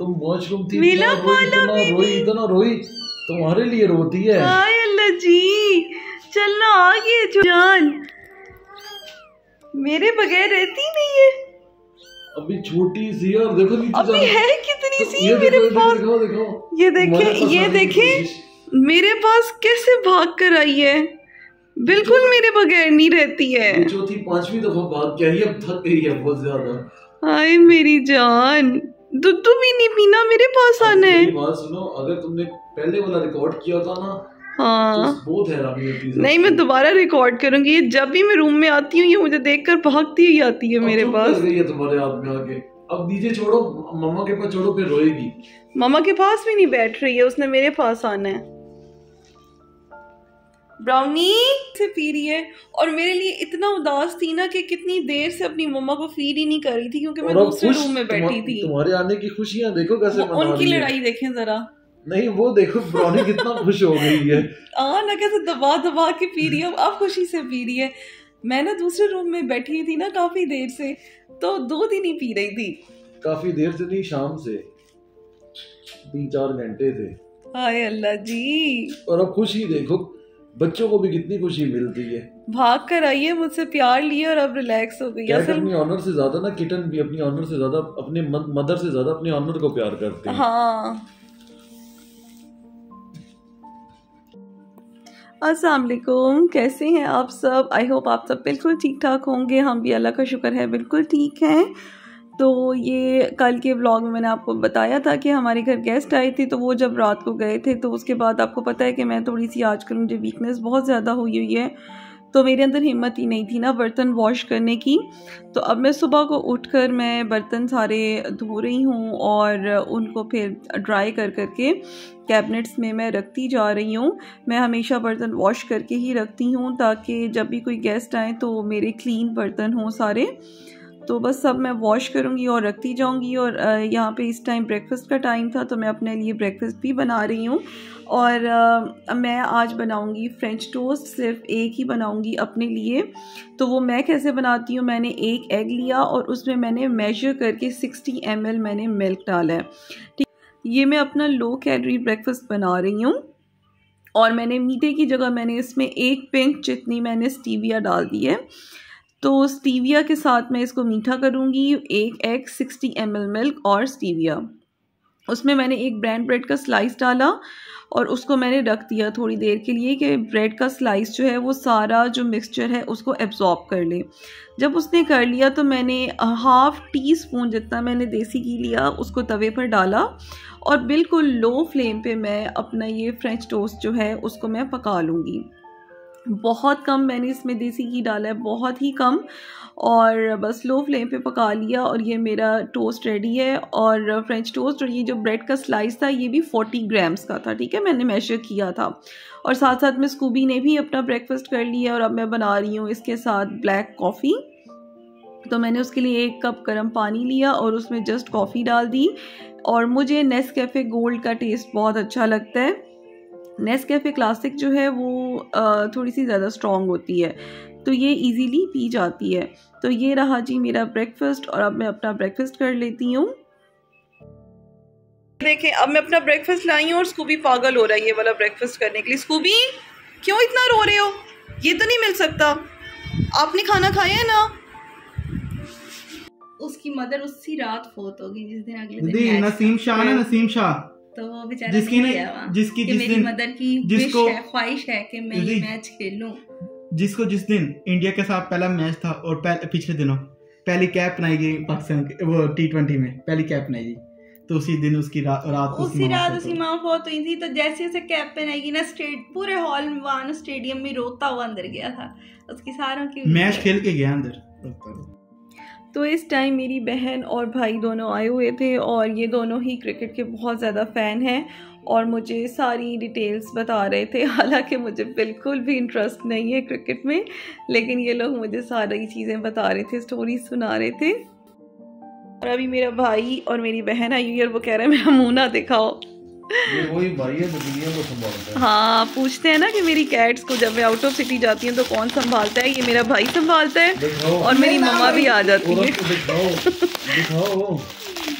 तुम वॉशरूम थी, इतना रोई तुम्हारे लिए रोती है। हाय अल्लाह जी, चलना आ गई जान, मेरे बगैर रहती नहीं है। अभी छोटी सी और देखो अभी है कितनी सी मेरे पास। देखो ये देखे मेरे पास कैसे भाग कर आई है, बिल्कुल मेरे बगैर नहीं रहती है। चौथी पांचवी दफा भाग के आई, अब थक गई है बहुत ज्यादा। हाय मेरी जान, दूध भी नहीं पीना, मेरे पास आना है। बात सुनो, अगर तुमने पहले वाला रिकॉर्ड किया था ना, हाँ तो बहुत हैरानी होती है। नहीं, मैं दोबारा रिकॉर्ड करूंगी। ये जब भी मैं रूम में आती हूँ ये मुझे देखकर भागती हुई आती है मेरे पास। गई है तुम्हारे हाथ में आके, अब नीचे छोड़ो, मम्मा के पास छोड़ो, फिर रोएगी। मम्मा के पास भी नहीं बैठ रही है, उसने मेरे पास आना है। ब्राउनी से पी रही है और मेरे लिए इतना उदास थी ना कि कितनी देर से अपनी मम्मा को फीड ही नहीं कर रही थी, क्योंकि मैं दूसरे रूम में बैठी थी। तुम्हारे आने की खुशियां देखो कैसे मना रही है। उनकी लड़ाई देखें जरा। नहीं वो देखो ब्राउनी कितना खुश हो गई है। ना कैसे दबा दबा के पी रही है, अब खुशी से पी रही है। मैं ना दूसरे रूम में बैठी थी ना काफी देर से, तो दूध ही नहीं पी रही थी। काफी देर से नहीं, शाम से 3-4 घंटे से। हाय अल्लाह जी। और अब खुशी देखो, बच्चों को भी कितनी खुशी मिलती है। भाग कर आई है, मुझसे प्यार लिया और अब रिलैक्स हो गई है। अपनी ऑनर से ज्यादा ना, किटन भी अपनी ऑनर से ज्यादा, अपने मदर से ज्यादा अपने ऑनर को प्यार करते हैं। हाँ। अस्सलाम वालेकुम, कैसे हैं आप सब? आई होप आप सब बिल्कुल ठीक ठाक होंगे। हम भी अल्लाह का शुक्र है बिल्कुल ठीक हैं। तो ये कल के व्लॉग में मैंने आपको बताया था कि हमारे घर गेस्ट आए थे, तो वो जब रात को गए थे तो उसके बाद आपको पता है कि मैं थोड़ी सी आजकल मुझे वीकनेस बहुत ज़्यादा हुई है, तो मेरे अंदर हिम्मत ही नहीं थी ना बर्तन वॉश करने की। तो अब मैं सुबह को उठकर मैं बर्तन सारे धो रही हूँ और उनको फिर ड्राई कर करके कैबिनेट्स में मैं रखती जा रही हूँ। मैं हमेशा बर्तन वॉश करके ही रखती हूँ ताकि जब भी कोई गेस्ट आए तो मेरे क्लीन बर्तन हों सारे। तो बस सब मैं वॉश करूँगी और रखती जाऊँगी। और यहाँ पे इस टाइम ब्रेकफास्ट का टाइम था, तो मैं अपने लिए ब्रेकफास्ट भी बना रही हूँ। और मैं आज बनाऊँगी फ्रेंच टोस्ट, सिर्फ एक ही बनाऊँगी अपने लिए। तो वो मैं कैसे बनाती हूँ, मैंने एक एग लिया और उसमें मैंने मेजर करके 60 ml मैंने मिल्क डाला है। ठीक, ये मैं अपना लो कैलोरी ब्रेकफास्ट बना रही हूँ। और मैंने मीठे की जगह मैंने इसमें 1 पिंच जितनी मैंने स्टीविया डाल दी है। तो स्टीविया के साथ मैं इसको मीठा करूँगी। 1 एग, 60 ml मिल्क और स्टीविया। उसमें मैंने एक ब्राउन ब्रेड का स्लाइस डाला और उसको मैंने रख दिया थोड़ी देर के लिए कि ब्रेड का स्लाइस जो है वो सारा जो मिक्सचर है उसको एब्जॉर्ब कर ले। जब उसने कर लिया तो मैंने 1/2 टीस्पून जितना मैंने देसी घी लिया, उसको तवे पर डाला और बिल्कुल लो फ्लेम पे मैं अपना ये फ्रेंच टोस्ट जो है उसको मैं पका लूँगी। बहुत कम मैंने इसमें देसी घी डाला है, बहुत ही कम, और बस लो फ्लेम पे पका लिया और ये मेरा टोस्ट रेडी है। और फ्रेंच टोस्ट और ये जो ब्रेड का स्लाइस था ये भी 40 ग्राम्स का था, ठीक है, मैंने मेजर किया था। और साथ साथ में स्कूबी ने भी अपना ब्रेकफास्ट कर लिया और अब मैं बना रही हूँ इसके साथ ब्लैक कॉफ़ी। तो मैंने उसके लिए 1 कप गर्म पानी लिया और उसमें जस्ट कॉफ़ी डाल दी। और मुझे नेस्कैफ़े गोल्ड का टेस्ट बहुत अच्छा लगता है। नेस्कैफ़े क्लासिक जो है वो थोड़ी सी ज़्यादा स्ट्रॉन्ग होती है, तो ये इजीली पी जाती है। तो ये रहा जी मेरा ब्रेकफास्ट और अब मैं अपना ब्रेकफास्ट कर लेती हूँ। देखें, अब मैं अपना ब्रेकफास्ट लाई हूँ और स्कूबी पागल हो रहा है ये वाला ब्रेकफास्ट करने के लिए। स्कूबी क्यों इतना रो रहे हो? ये तो नहीं मिल सकता, आपने खाना खाया है ना? उसकी मदर उसी रात फोत होगी जिस दिन अगले दिन नसीम शाह ना, नसीम शाह, तो वो बेचारा जिसकी मेरी मदर की विश है, ख्वाहिश है कि मैं ये मैच खेलूं। जिसको जिस दिन इंडिया के साथ पहला मैच था और पिछले दिनों पहली कैप बनाई गई पाकिस्तान के वो T20 में पहली कैप बनाई गई, तो उसी दिन उसकी रात उसकी माँ फोत हुई थी। तो जैसे उसे कैप पहनाई ना, पूरे हॉल में स्टेडियम में रोता हुआ अंदर गया था, उसकी सारों की मैच खेल के गया अंदर। तो इस टाइम मेरी बहन और भाई दोनों आए हुए थे और ये दोनों ही क्रिकेट के बहुत ज़्यादा फ़ैन हैं और मुझे सारी डिटेल्स बता रहे थे। हालांकि मुझे बिल्कुल भी इंटरेस्ट नहीं है क्रिकेट में, लेकिन ये लोग मुझे सारी चीज़ें बता रहे थे, स्टोरीज सुना रहे थे। और अभी मेरा भाई और मेरी बहन आई हुई है और वो कह रहे हैं मेरा मुँह ना दिखाओ। ये वही भाई है जो दुनिया को संभालता है। हाँ, पूछते हैं ना कि मेरी कैट्स को जब मैं आउट ऑफ सिटी जाती हूँ तो कौन संभालता है? ये मेरा भाई संभालता है और मेरी मम्मा भी आ जाती है। दिखाओ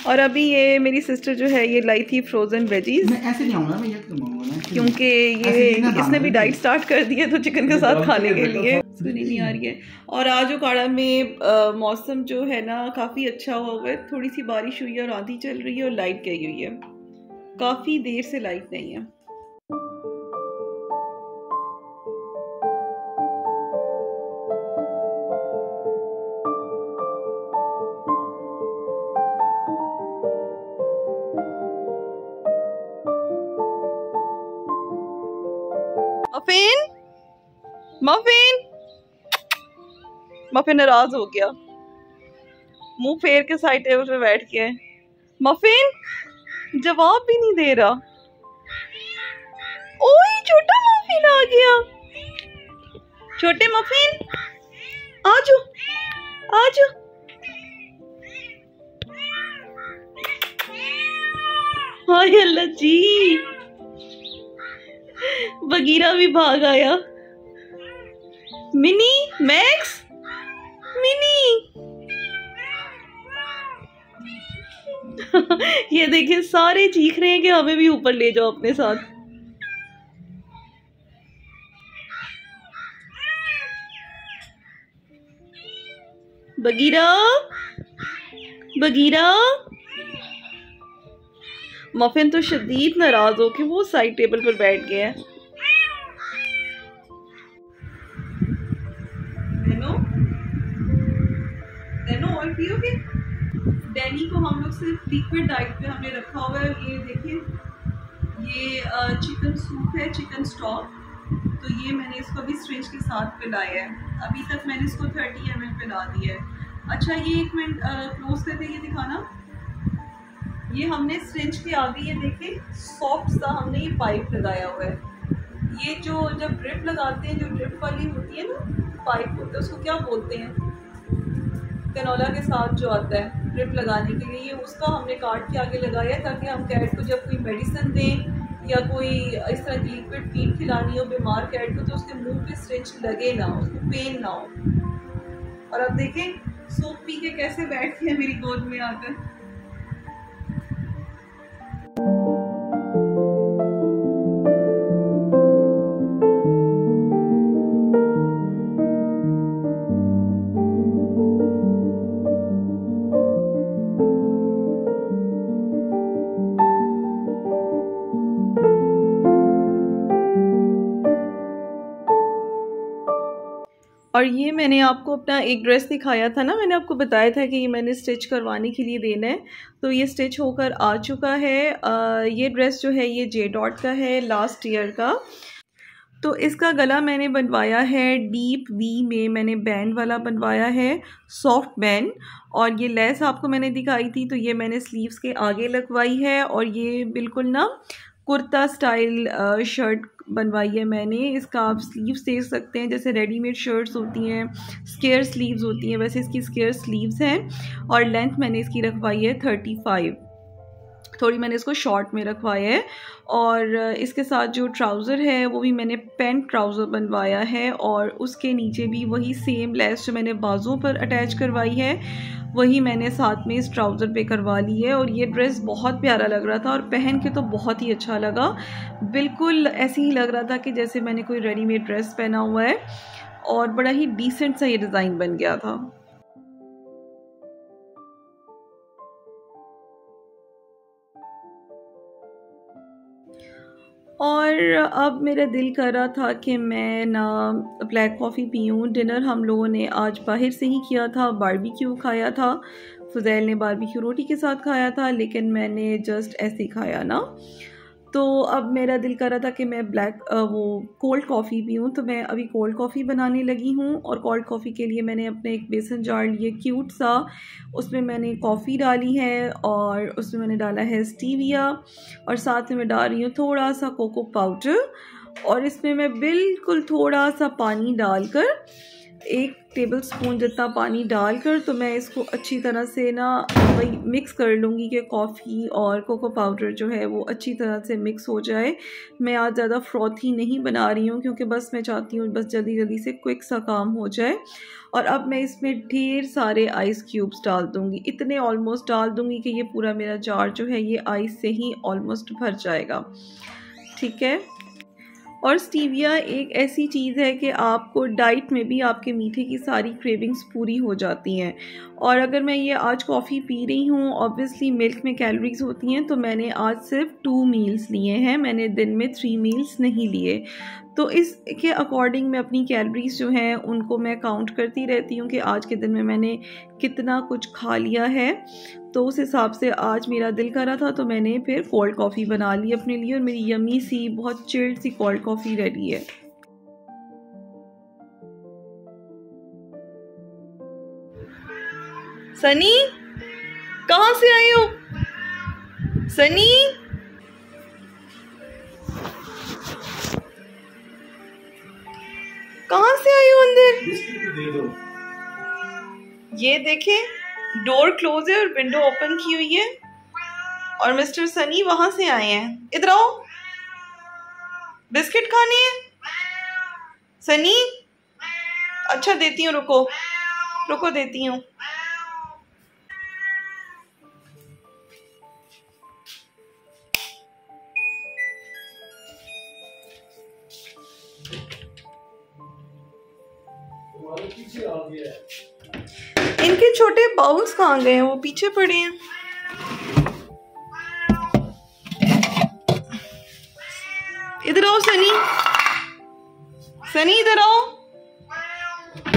और अभी ये मेरी सिस्टर जो है ये लाई थी फ्रोजन वेजीज। मैं ऐसे नहीं आऊंगा, मैं ये करूंगा क्योंकि ये इसने भी डाइट स्टार्ट कर दी है तो चिकन के साथ खाने के लिए सुनी नहीं आ रही है। और आज उकाड़ा में मौसम जो है ना काफ़ी अच्छा हुआ है, थोड़ी सी बारिश हुई है और आंधी चल रही है और लाइट गई हुई है, काफ़ी देर से लाइट नहीं है। मफिन मफिन मफिन नाराज हो गया, मुंह फेर के साइड टेबल पे बैठ के। मफिन जवाब भी नहीं दे रहा। ओए छोटा मफिन आ गया। छोटे मफिन आजो आजो। हाय अल्लाह जी, बगीरा भी भाग आया। मिनी मैक्स मिनी ये देखिए सारे चीख रहे हैं कि हमें भी ऊपर ले जाओ अपने साथ। Bagheera Bagheera. मफिन तो शदीद नाराज हो के वो साइड टेबल पर बैठ गया है। और पियोगे? डैनी को हम लोग सिर्फ लिक्विड डाइट पे हमने रखा हुआ है। ये देखिए ये चिकन सूप है, चिकन स्टॉक, तो ये मैंने इसको अभी सिरिंज के साथ पिलाया है। अभी तक मैंने इसको 30 ml पिला दिया है। अच्छा ये एक मिनट क्लोज करके ये दिखाना, ये हमने सिरिंज के आगे ये देखे सॉफ्ट सा हमने ये पाइप लगाया हुआ है। ये जो जब ड्रिप लगाते हैं, जो ड्रिप वाली होती है ना पाइप होता है, उसको क्या बोलते हैं, कैनोला के साथ जो आता है ड्रिप लगाने के लिए, ये उसका हमने काट के आगे लगाया है ताकि हम कैट को जब कोई मेडिसिन दें या कोई इस तरह की लिक्विड फीड खिलानी हो बीमार कैट को तो उसके मुंह पे सिरिंज लगे ना, उसको पेन ना हो। और अब देखें सूप पी के कैसे बैठती है मेरी गोद में आकर। और ये मैंने आपको अपना एक ड्रेस दिखाया था ना, मैंने आपको बताया था कि ये मैंने स्टिच करवाने के लिए देना है, तो ये स्टिच होकर आ चुका है। ये ड्रेस जो है ये जे डॉट का है, लास्ट ईयर का। तो इसका गला मैंने बनवाया है डीप वी में, मैंने बैंड वाला बनवाया है, सॉफ्ट बैंड। और ये लेस आपको मैंने दिखाई थी तो ये मैंने स्लीव्स के आगे लगवाई है। और ये बिल्कुल ना कुर्ता स्टाइल शर्ट बनवाई है मैंने। इसका आप स्लीव्स देख सकते हैं, जैसे रेडीमेड शर्ट्स होती हैं स्क्वायर स्लीव्स होती हैं, वैसे इसकी स्क्वायर स्लीव्स हैं। और लेंथ मैंने इसकी रखवाई है 35, थोड़ी मैंने इसको शॉर्ट में रखवाया है। और इसके साथ जो ट्राउज़र है वो भी मैंने पेंट ट्राउज़र बनवाया है, और उसके नीचे भी वही सेम लेस जो मैंने बाजुओं पर अटैच करवाई है वही मैंने साथ में इस ट्राउज़र पे करवा ली है। और ये ड्रेस बहुत प्यारा लग रहा था और पहन के तो बहुत ही अच्छा लगा, बिल्कुल ऐसे ही लग रहा था कि जैसे मैंने कोई रेडीमेड ड्रेस पहना हुआ है, और बड़ा ही डिसेंट सा ये डिज़ाइन बन गया था। और अब मेरा दिल कर रहा था कि मैं ना ब्लैक कॉफ़ी पीऊँ। डिनर हम लोगों ने आज बाहर से ही किया था, बारबेक्यू खाया था। फुज़ैल ने बारबेक्यू रोटी के साथ खाया था, लेकिन मैंने जस्ट ऐसे ही खाया ना। तो अब मेरा दिल कर रहा था कि मैं वो कोल्ड कॉफ़ी पीऊँ, तो मैं अभी कोल्ड कॉफ़ी बनाने लगी हूँ। और कोल्ड कॉफ़ी के लिए मैंने अपने एक बेसन जार लिए क्यूट सा, उसमें मैंने कॉफ़ी डाली है और उसमें मैंने डाला है स्टीविया, और साथ में मैं डाल रही हूँ थोड़ा सा कोको पाउडर। और इसमें मैं बिल्कुल थोड़ा सा पानी डालकर 1 टेबलस्पून जितना पानी डालकर तो मैं इसको अच्छी तरह से ना वही मिक्स कर लूँगी कि कॉफ़ी और कोको पाउडर जो है वो अच्छी तरह से मिक्स हो जाए। मैं आज ज़्यादा फ्रॉथी नहीं बना रही हूँ क्योंकि बस मैं चाहती हूँ बस जल्दी जल्दी से क्विक सा काम हो जाए। और अब मैं इसमें ढेर सारे आइस क्यूब्स डाल दूँगी, इतने ऑलमोस्ट डाल दूँगी कि ये पूरा मेरा जार जो है ये आइस से ही ऑलमोस्ट भर जाएगा। ठीक है। और स्टीविया एक ऐसी चीज़ है कि आपको डाइट में भी आपके मीठे की सारी क्रेविंग्स पूरी हो जाती हैं। और अगर मैं ये आज कॉफ़ी पी रही हूँ, ऑब्वियसली मिल्क में कैलोरीज होती हैं, तो मैंने आज सिर्फ 2 मील्स लिए हैं, मैंने दिन में 3 मील्स नहीं लिए। तो इसके अकॉर्डिंग मैं अपनी कैलोरीज जो हैं उनको मैं काउंट करती रहती हूँ कि आज के दिन में मैंने कितना कुछ खा लिया है। तो उस हिसाब से आज मेरा दिल कर रहा था तो मैंने फिर कोल्ड कॉफ़ी बना ली अपने लिए और मेरी यमी सी बहुत चिल्ड सी कोल्ड कॉफ़ी रेडी है। सनी, कहाँ से आई हो? सनी, कहाँ से आई हो अंदर? दे दो। ये देखें, डोर क्लोज है और विंडो ओपन की हुई है और मिस्टर सनी वहां से आए हैं। इधर आओ, बिस्किट खाने हैं सनी? अच्छा देती हूँ, रुको रुको देती हूँ। पीछे आ गया। इनके छोटे बाउल्स कहाँ गए हैं? वो पीछे पड़े हैं। इधर आओ सनी, सनी इधर आओ,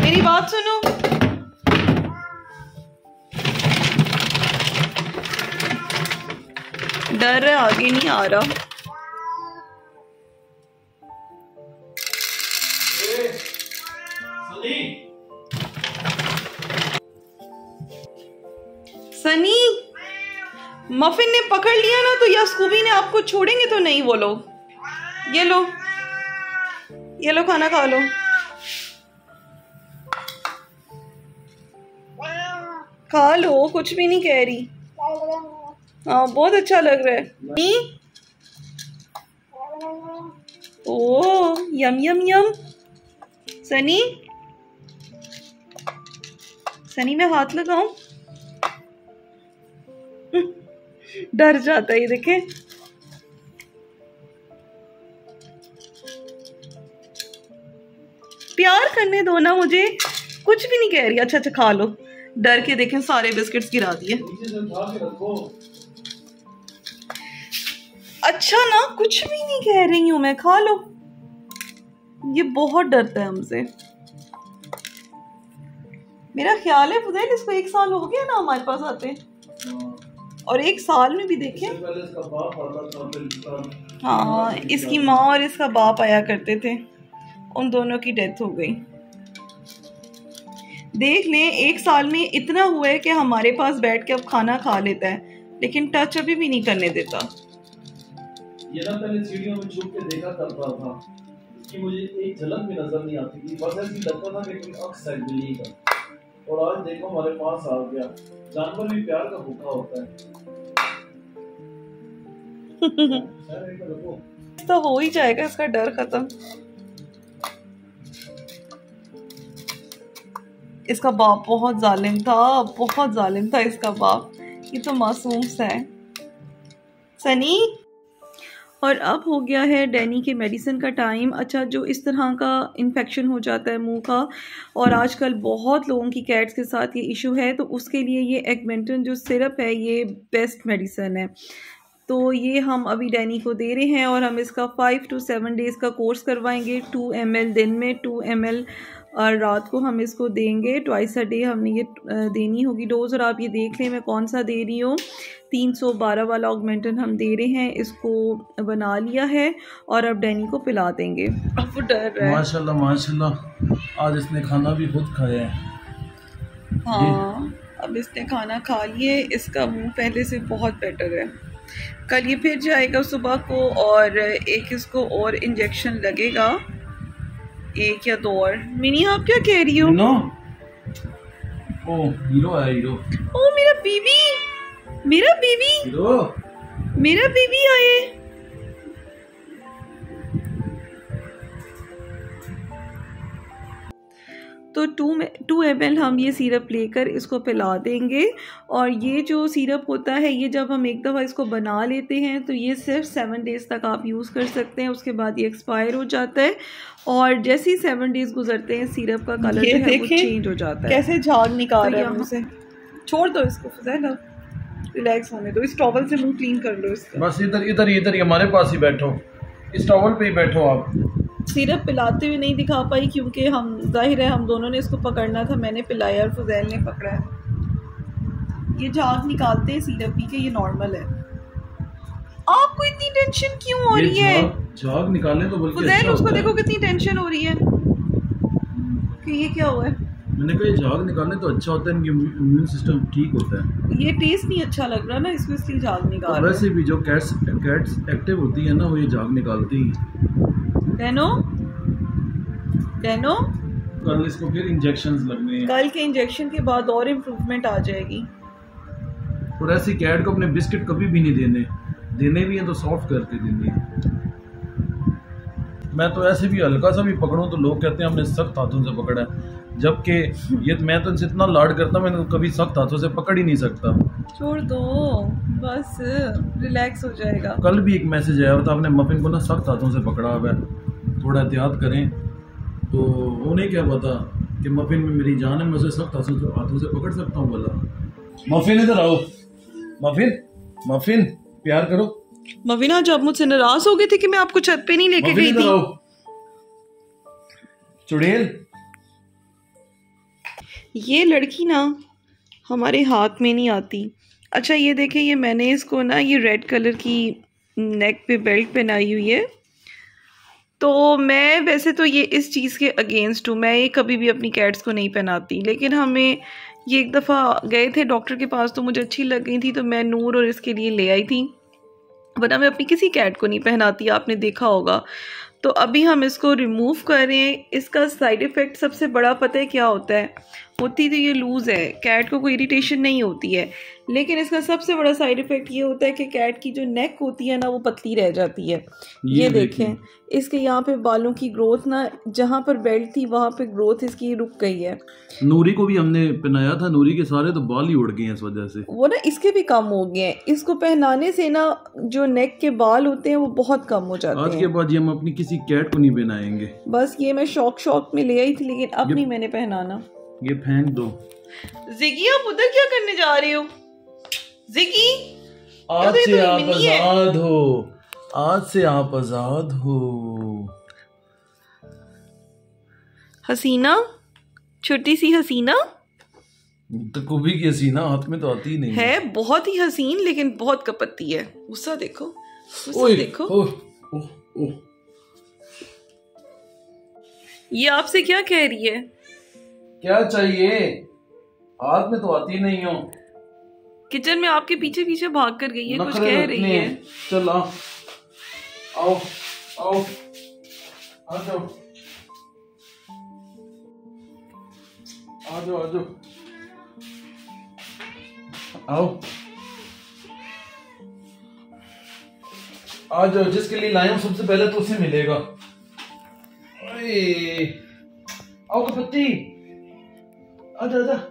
मेरी बात सुनो। डर है, आगे नहीं आ रहा। सनी, मफिन ने पकड़ लिया ना तो या स्कूबी ने आपको छोड़ेंगे तो नहीं वो लोग। ये लो, ये लो, खाना खा लो। खा लो, कुछ भी नहीं कह रही। हाँ बहुत अच्छा लग रहा है। ओ यम यम यम। सनी, सनी मैं हाथ लगाऊं? डर जाता है, देखे। प्यार करने दो ना मुझे, कुछ भी नहीं कह रही। अच्छा अच्छा खा लो। डर के देखें सारे बिस्किट्स गिरा दिए। अच्छा ना, कुछ भी नहीं कह रही हूं मैं, खा लो। ये बहुत डरता है हमसे। मेरा ख्याल है फुदैल इसको 1 साल हो गया ना हमारे पास आते, और 1 साल में भी देखें। हाँ, इसकी माँ और इसका बाप आया करते थे, उन दोनों की डेथ हो गई। देख लें 1 साल में इतना हुआ है कि हमारे पास बैठ के अब खाना खा लेता है, लेकिन टच अभी भी नहीं करने देता। ये ना पहले सीढ़ियों में छुप के देखा करता था, इसकी मुझे एक झलक भी नजर नहीं आती थी, बस ऐसी लगता था कि कोई अक्स है बिल्ली का। और आज देखो हमारे पास आ गया। जानवर भी प्यार का भूखा होता है। तो हो ही जाएगा इसका डर खत्म। इसका बाप बहुत जालिम था, बहुत जालिम था इसका बाप। ये तो मासूम सा है। सनी, और अब हो गया है डैनी के मेडिसिन का टाइम। अच्छा, जो इस तरह का इन्फेक्शन हो जाता है मुंह का, और आजकल बहुत लोगों की कैट्स के साथ ये इशू है, तो उसके लिए ये एगमेंटन जो सिरप है ये बेस्ट मेडिसिन है। तो ये हम अभी डैनी को दे रहे हैं और हम इसका 5 to 7 डेज़ का कोर्स करवाएंगे। 2 ml दिन में, 2 ml और रात को हम इसको देंगे। ट्वाइस अ डे हमने ये देनी होगी डोज़। और आप ये देख लें मैं कौन सा दे रही हूँ। 312 वाला ऑगमेंटन हम दे रहे हैं, इसको बना लिया है और अब डैनी को पिला देंगे। अब वो डर रहा है। माशाल्लाह माशाल्लाह, आज इसने खाना भी खुद खाया है। हाँ, अब इसने खाना खा लिए, इसका मुंह पहले से बहुत बेटर है। कल ये फिर जाएगा सुबह को और एक इसको और इंजेक्शन लगेगा। एक या 2 और। मिनी आप क्या कह रही हो? नो ओ हीरो है हीरो। ओ मेरा बेबी, मेरा बेबी, हीरो मेरा बेबी आए। तो 2 ml हम ये सिरप लेकर इसको पिला देंगे। और ये जो सिरप होता है ये जब हम एक दफ़ा इसको बना लेते हैं तो ये सिर्फ 7 डेज़ तक आप यूज़ कर सकते हैं, उसके बाद ये एक्सपायर हो जाता है। और जैसे ही 7 डेज़ गुजरते हैं सिरप का कलर जो है वो चेंज हो जाता है। कैसे झाग निकाल रहा है मुँह से। छोड़ दो इसको फुज़ैला, रिलैक्स होने दो। इस टॉवल से मुंह क्लीन कर लो इसका। बस इधर हमारे पास ही बैठो, इस टॉवल पे ही बैठो आप। सिरप पिलाते हुए नहीं दिखा पाई क्योंकि हम जाहिर है हम दोनों ने इसको पकड़ना था, मैंने पिलाया और फुज़ैल ने पकड़ा है। ये झाग निकालते हैं सिरप पी के, ये नॉर्मल है। आपको इतनी टेंशन क्यों हो रही है? झाग निकालने तो बल्कि फुज़ैल उसको देखो कितनी टेंशन हो रही है कि ये क्या हुआ है। मैंने कहा ये झाग निकालने तो अच्छा होता है, इनकी इम्यून सिस्टम ठीक होता है। ये टेस्ट नहीं अच्छा लग रहा ना इसको, इसलिए झाग निकाल रहे हैं। वैसे भी जो कैट्स एक्टिव होती है ना वो ये झाग निकालती हैं। डेनो कल इसको फिर इंजेक्शंस लगने हैं। कल के इंजेक्शन के बाद और इम्प्रूवमेंट आ जाएगी। और ऐसी कैट को अपने बिस्किट कभी भी नहीं देने भी हैं तो सॉफ्ट करके देने हैं। मैं तो ऐसे भी हल्का सा भी पकड़ूं तो लोग कहते हैं हमने सख्त हाथों से पकड़ा है, जबकि ये मैं तो इनसे इतना लाड करता हूं, मैंने तो कभी सख्त हाथों से पकड़ ही नहीं सकता। छोड़ दो बस, रिलैक्स हो जाएगा। कल भी एक मैसेज आया था, आपने मफिन को ना सख्त हाथों से पकड़ा हुआ है, थोड़ा एहतियात करें। तो उन्हें क्या पता कि मफिन में मेरी जान है, मैं उसे सख्त हाथों से पकड़ सकता हूँ। बोला मफिन इधर आओ, मफिन प्यार करो। मफिन आज आप मुझसे नाराज हो गए थे कि मैं आपको छत पे नहीं लेके गई थी। चुड़ैल ये लड़की ना हमारे हाथ में नहीं आती। अच्छा ये देखें, ये मैंने इसको ना ये रेड कलर की नेक पे बेल्ट पहनाई हुई है। तो मैं वैसे तो ये इस चीज़ के अगेंस्ट हूँ, मैं ये कभी भी अपनी कैट्स को नहीं पहनाती, लेकिन हमें ये एक दफ़ा गए थे डॉक्टर के पास तो मुझे अच्छी लग गई थी तो मैं नूर और इसके लिए ले आई थी, वरना मैं अपनी किसी कैट को नहीं पहनाती, आपने देखा होगा। तो अभी हम इसको रिमूव करें। इसका साइड इफ़ेक्ट सबसे बड़ा पता है क्या होता है? होती तो ये लूज़ है, कैट को कोई इरिटेशन नहीं होती है, लेकिन इसका सबसे बड़ा साइड इफ़ेक्ट ये होता है कि कैट की जो नेक होती है ना वो पतली रह जाती है। ये देखें इसके यहाँ पे बालों की ग्रोथ ना, जहाँ पर बेल्ट थी वहाँ पे ग्रोथ इसकी रुक गई है। नूरी को भी हमने पहनाया था, नूरी के सारे तो बाल ही उड़ गए हैं इस वजह से, वो ना इसके भी कम हो गए हैं। इसको पहनाने से ना जो नेक के बाल होते हैं वो बहुत कम हो जाते हैं। आज के बाद ये हम अपनी किसी कैट को नहीं पहनाएंगे। बस ये मैं शौक में ले आई थी, लेकिन अब नहीं मैंने पहनाना। ये फेंक दो। जिगी आप उधर क्या करने जा रहे हो? जिगी आज से आप आजाद हो, आज से आप आजाद हो। हसीना, छोटी सी हसीना, तो कुबी की हसीना हाथ में तो आती ही नहीं है, बहुत ही हसीन लेकिन बहुत कपत्ती है। गुस्सा देखो, गुस्सा देखो। ये आपसे क्या कह रही है? क्या चाहिए? हाथ में तो आती नहीं हो। किचन में आपके पीछे पीछे भाग कर गई है, कुछ कह रही है। चल आओ आओ आओ आ जाओ आ जाओ आ जाओ आओ आ जाओ। जिसके लिए लाया हूं सबसे पहले तो उसे मिलेगा। आओ कपत्ती, आजा आजा।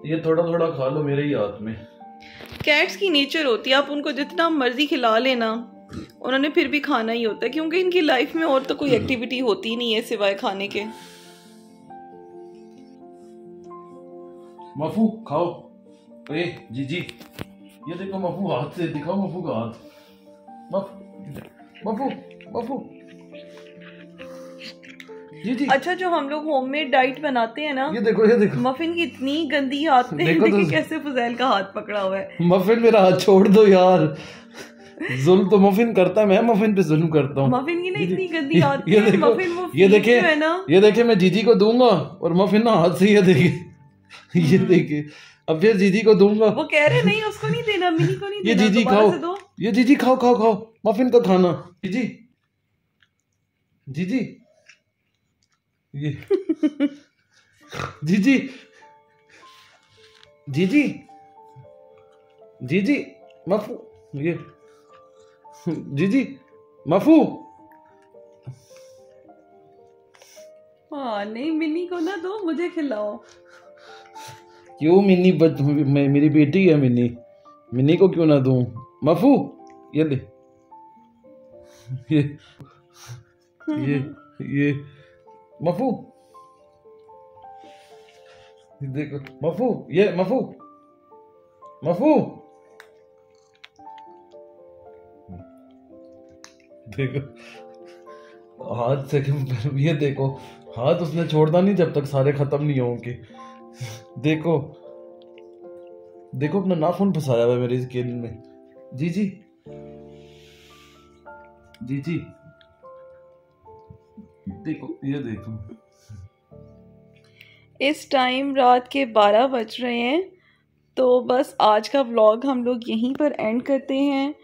ये थोड़ा थोड़ा खा लो मेरे ही हाथ में। कैट्स की नेचर होती है, आप उनको जितना मर्जी खिला लेना उन्होंने फिर भी खाना ही होता है, क्योंकि इनकी लाइफ में और तो कोई एक्टिविटी होती नहीं है सिवाय खाने के। मफू खाओ। ए जीजी ये देखो मफू, हाथ से दिखाओ मफू का हाथ। मफू मफू जी। अच्छा जो हम लोग होममेड डाइट बनाते हैं ना, ये देखो मफिन की इतनी गंदी आदतें हैं। देखिए कैसे फुज़ैल का हाथ पकड़ा हुआ है। मफिन मेरा हाथ छोड़ दो यार, जुल्म तो मफिन करता है, मैं मफिन पे जुल्म करता हूँ। मफिन की ना इतनी गंदी आदतें हैं। मफिन वो ये देखे मैं जीजी को दूंगा और मफिन ना हाथ से ये देखे अब फिर जीजी को दूंगा। वो कह रहे नहीं उसको नहीं देना, मिनी को नहीं देना। ये जीजी खाओ, ये जीजी खाओ खाओ खाओ मफिन का खाना। जीजी जीजी ये जीजी जीजी जीजी मफू ये जीजी मफू। हाँ नहीं, मिनी को ना दो, मुझे खिलाओ। क्यों मिनी मेरी बेटी है मिनी, मिनी को क्यों ना दूं? मफू ये ले, ये मफू देखो, मफू ये मफू मफू देखो हाथ से, ये देखो हाथ उसने छोड़ना नहीं जब तक सारे खत्म नहीं होंगे। देखो देखो अपना नाखून फंसाया हुआ है मेरी स्किन में। जीजी जीजी देखो, ये देखो। इस टाइम रात के 12 बज रहे हैं, तो बस आज का व्लॉग हम लोग यहीं पर एंड करते हैं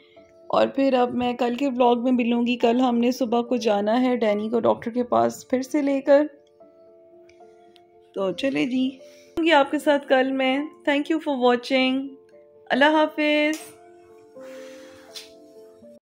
और फिर अब मैं कल के व्लॉग में मिलूँगी। कल हमने सुबह को जाना है डैनी को डॉक्टर के पास फिर से लेकर, तो चले जी आपके साथ कल मैं। Thank you for watching. अल्लाह हाफिज़।